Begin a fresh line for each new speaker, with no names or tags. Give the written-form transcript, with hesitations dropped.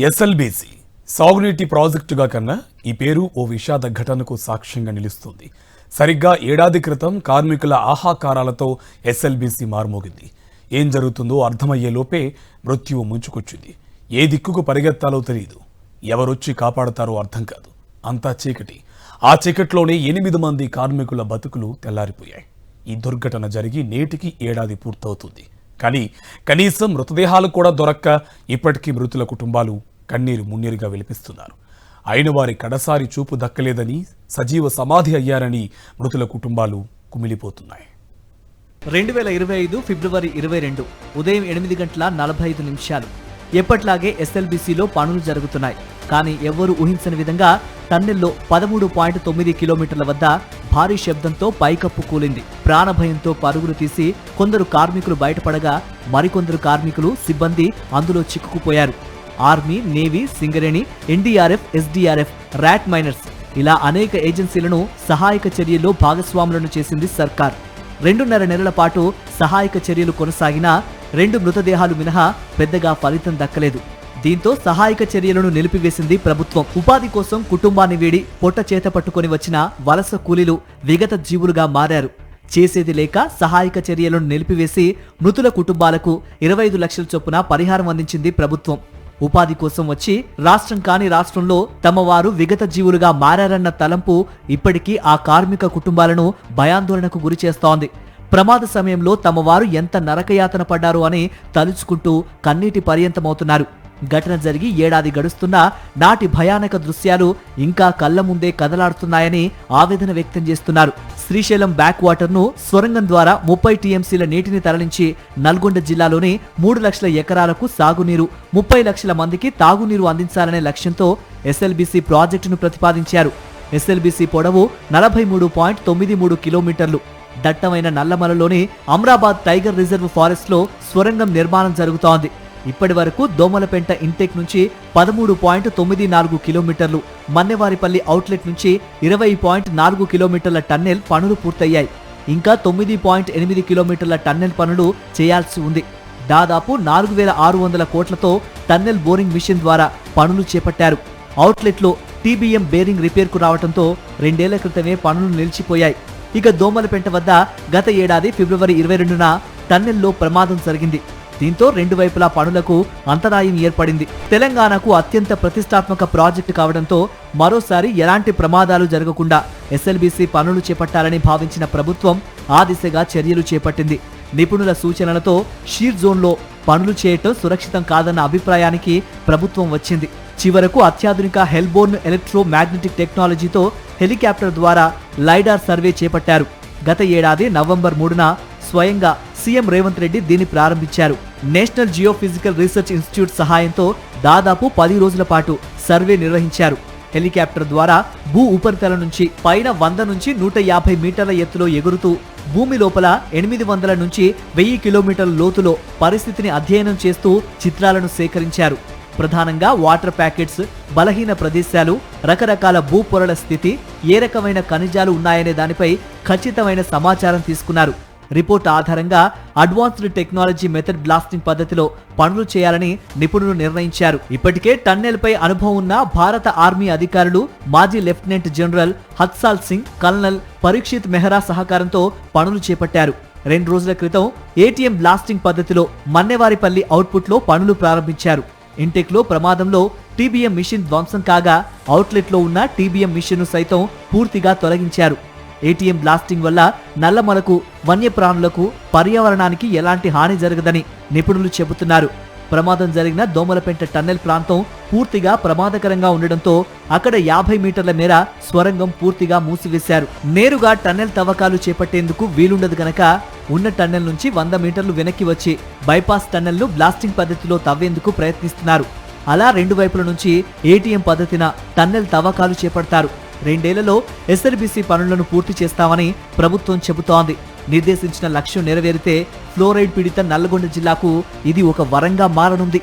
SLBC సాగునీటి ప్రాజెక్టుగా కన్నా ఈ పేరు ఓ విషాద ఘటనకు సాక్ష్యంగా నిలుస్తుంది. సరిగ్గా ఏడాది క్రితం కార్మికుల ఆహాకారాలతో ఎస్ఎల్బీసీ మారుమోగింది. ఏం జరుగుతుందో అర్థమయ్యే లోపే మృత్యువు ముంచుకొచ్చింది. ఏ దిక్కుకు పరిగెత్తాలో తెలియదు, ఎవరొచ్చి కాపాడతారో అర్థం కాదు. అంతా చీకటి. ఆ చీకట్లోనే 8 మంది కార్మికుల బతుకులు తెల్లారిపోయాయి. ఈ దుర్ఘటన జరిగి నేటికి ఏడాది పూర్తవుతుంది. కానీ కనీసం మృతదేహాలు కూడా దొరక్క ఇప్పటికీ మృతుల కుటుంబాలు కన్నీరు మున్నీరుగా విలిపిస్తున్నారు. అయిన వారి కడసారి చూపు దక్కలేదని, సజీవ సమాధి అయ్యారని మృతుల కుటుంబాలు కుమిలిపోతున్నాయి.
2025 ఫిబ్రవరి 22 ఉదయం 8:45 ఎప్పట్లాగే ఎస్ఎల్బీసీలో పనులు జరుగుతున్నాయి. కానీ ఎవ్వరూ ఊహించని విధంగా టన్నెల్లో 13.9 కిలోమీటర్ల వద్ద భారీ శబ్దంతో పైకప్పు కూలింది. ప్రాణభయంతో పరుగులు తీసి కొందరు కార్మికులు బయటపడగా మరికొందరు కార్మికులు, సిబ్బంది అందులో చిక్కుకుపోయారు. Army, navy, Singareni, NDRF, SDRF, rat miners ఇలా అనేక ఏజెన్సీలను సహాయక చర్యల్లో భాగస్వాములను చేసింది సర్కార్. 2.5 నెలల పాటు సహాయక చర్యలు కొనసాగినా 2 మృతదేహాలు మినహా పెద్దగా ఫలితం దక్కలేదు. దీంతో సహాయక చర్యలను నిలిపివేసింది ప్రభుత్వం. ఉపాధి కోసం కుటుంబాన్ని వీడి పొట్ట చేత పట్టుకొని వచ్చిన వలస కూలీలు విగత జీవులుగా మారారు. చేసేది లేక సహాయక చర్యలను నిలిపివేసి మృతుల కుటుంబాలకు 25 లక్షల చొప్పున పరిహారం అందించింది ప్రభుత్వం. ఉపాధి కోసం వచ్చి రాష్ట్రం కాని రాష్ట్రంలో తమ వారు విగత జీవులుగా మారారన్న తలంపు ఇప్పటికీ ఆ కార్మిక కుటుంబాలను భయాందోళనకు గురి చేస్తోంది. ప్రమాద సమయంలో తమ వారు ఎంత నరకయాతన పడ్డారు అని తలుచుకుంటూ కన్నీటి పర్యంతమవుతున్నారు. ఘటన జరిగి ఏడాది గడుస్తున్నా నాటి భయానక దృశ్యాలు ఇంకా కళ్ల ముందే కదలాడుతున్నాయని ఆవేదన వ్యక్తం చేస్తున్నారు. శ్రీశైలం బ్యాక్ వాటర్ ను సొరంగం ద్వారా 30 టీఎంసీల నీటిని తరలించి నల్గొండ జిల్లాలోని 3 లక్షల ఎకరాలకు సాగునీరు, 30 లక్షల మందికి తాగునీరు అందించాలనే లక్ష్యంతో ఎస్ఎల్బీసీ ప్రాజెక్టును ప్రతిపాదించారు. ఎస్ఎల్బీసీ పొడవు 43.93 కిలోమీటర్లు. దట్టమైన నల్లమలలోని అమ్రాబాద్ టైగర్ రిజర్వ్ ఫారెస్ట్ లో సొరంగం నిర్మాణం జరుగుతోంది. ఇప్పటి వరకు దోమలపెంట ఇంటెక్ నుంచి 13.94 కిలోమీటర్లు, మన్నెవారిపల్లి అవుట్లెట్ నుంచి 20.4 కిలోమీటర్ల టన్నెల్ పనులు పూర్తయ్యాయి. ఇంకా 9.8 కిలోమీటర్ల టన్నెల్ పనులు చేయాల్సి ఉంది. దాదాపు 4,600 కోట్లతో టన్నెల్ బోరింగ్ మిషన్ ద్వారా పనులు చేపట్టారు. అవుట్లెట్లో టీబీఎం బేరింగ్ రిపేర్కు రావడంతో 2 ఏళ్ల క్రితమే పనులు నిలిచిపోయాయి. ఇక దోమలపెంట వద్ద గత ఏడాది ఫిబ్రవరి 22న టన్నెల్లో ప్రమాదం జరిగింది. దీంతో 2 వైపులా పనులకు అంతరాయం ఏర్పడింది. తెలంగాణకు అత్యంత ప్రతిష్టాత్మక ప్రాజెక్టు కావడంతో మరోసారి ఎలాంటి ప్రమాదాలు జరగకుండా ఎస్ఎల్బీసీ పనులు చేపట్టాలని భావించిన ప్రభుత్వం ఆ దిశగా చర్యలు చేపట్టింది. నిపుణుల సూచనలతో షీర్ జోన్లో పనులు చేయటం సురక్షితం కాదన్న అభిప్రాయానికి ప్రభుత్వం వచ్చింది. చివరకు అత్యాధునిక హెల్బోర్న్ ఎలక్ట్రో మ్యాగ్నెటిక్ టెక్నాలజీతో హెలికాప్టర్ ద్వారా లైడార్ సర్వే చేపట్టారు. గత ఏడాది నవంబర్ 3న స్వయంగా సీఎం రేవంత్ రెడ్డి దీన్ని ప్రారంభించారు. నేషనల్ జియోఫిజికల్ రీసెర్చ్ ఇన్స్టిట్యూట్ సహాయంతో దాదాపు 10 రోజుల పాటు సర్వే నిర్వహించారు. హెలికాప్టర్ ద్వారా భూ ఉపరితలం నుంచి పైన 100 నుంచి 150 మీటర్ల ఎత్తులో ఎగురుతూ భూమి లోపల 800 నుంచి 1000 కిలోమీటర్ల లోతులో పరిస్థితిని అధ్యయనం చేస్తూ చిత్రాలను సేకరించారు. ప్రధానంగా వాటర్ ప్యాకెట్స్, బలహీన ప్రదేశాలు, రకరకాల భూ పొరల స్థితి, ఏ రకమైన ఖనిజాలు ఉన్నాయనే దానిపై ఖచ్చితమైన సమాచారం తీసుకున్నారు. రిపోర్ట్ ఆధారంగా అడ్వాన్స్డ్ టెక్నాలజీ మెథడ్ బ్లాస్టింగ్ పద్ధతిలో పనులు చేయాలని నిపుణులు నిర్ణయించారు. ఇప్పటికే టన్నెల్పై అనుభవం ఉన్న భారత ఆర్మీ అధికారులు, మాజీ lieutenant general Hatsal Singh, colonel Parikshit Mehra సహకారంతో పనులు చేపట్టారు. 2 రోజుల క్రితం ఏటీఎం బ్లాస్టింగ్ పద్ధతిలో మన్నెవారిపల్లి అవుట్పుట్లో పనులు ప్రారంభించారు. ఇంటెక్లో ప్రమాదంలో టీబీఎం మిషన్ ధ్వంసం కాగా అవుట్లెట్లో ఉన్న టీబీఎం మిషన్ను సైతం పూర్తిగా తొలగించారు. ఏటీఎం బ్లాస్టింగ్ వల్ల నల్లమలకు, వన్యప్రాణులకు, పర్యావరణానికి ఎలాంటి హాని జరగదని నిపుణులు చెబుతున్నారు. ప్రమాదం జరిగిన దోమలపెంట టన్నెల్ ప్రాంతం పూర్తిగా ప్రమాదకరంగా ఉండడంతో అక్కడ 50 మీటర్ల మేర స్వరంగం పూర్తిగా మూసివేశారు. నేరుగా టన్నెల్ తవ్వకాలు చేపట్టేందుకు వీలుండదు గనక ఉన్న టన్నెల్ నుంచి 100 మీటర్లు వెనక్కి వచ్చి బైపాస్ టన్నెల్ను బ్లాస్టింగ్ పద్ధతిలో తవ్వేందుకు ప్రయత్నిస్తున్నారు. అలా 2 వైపుల నుంచి ఏటీఎం పద్ధతిన టన్నెల్ తవ్వకాలు చేపడతారు. 2 ఏళ్లలో ఎస్ఎల్బీసీ పనులను పూర్తి చేస్తామని ప్రభుత్వం చెబుతోంది. నిర్దేశించిన లక్ష్యం నెరవేరితే ఫ్లోరైడ్ పీడిత నల్లగొండ జిల్లాకు ఇది ఒక వరంగా మారనుంది.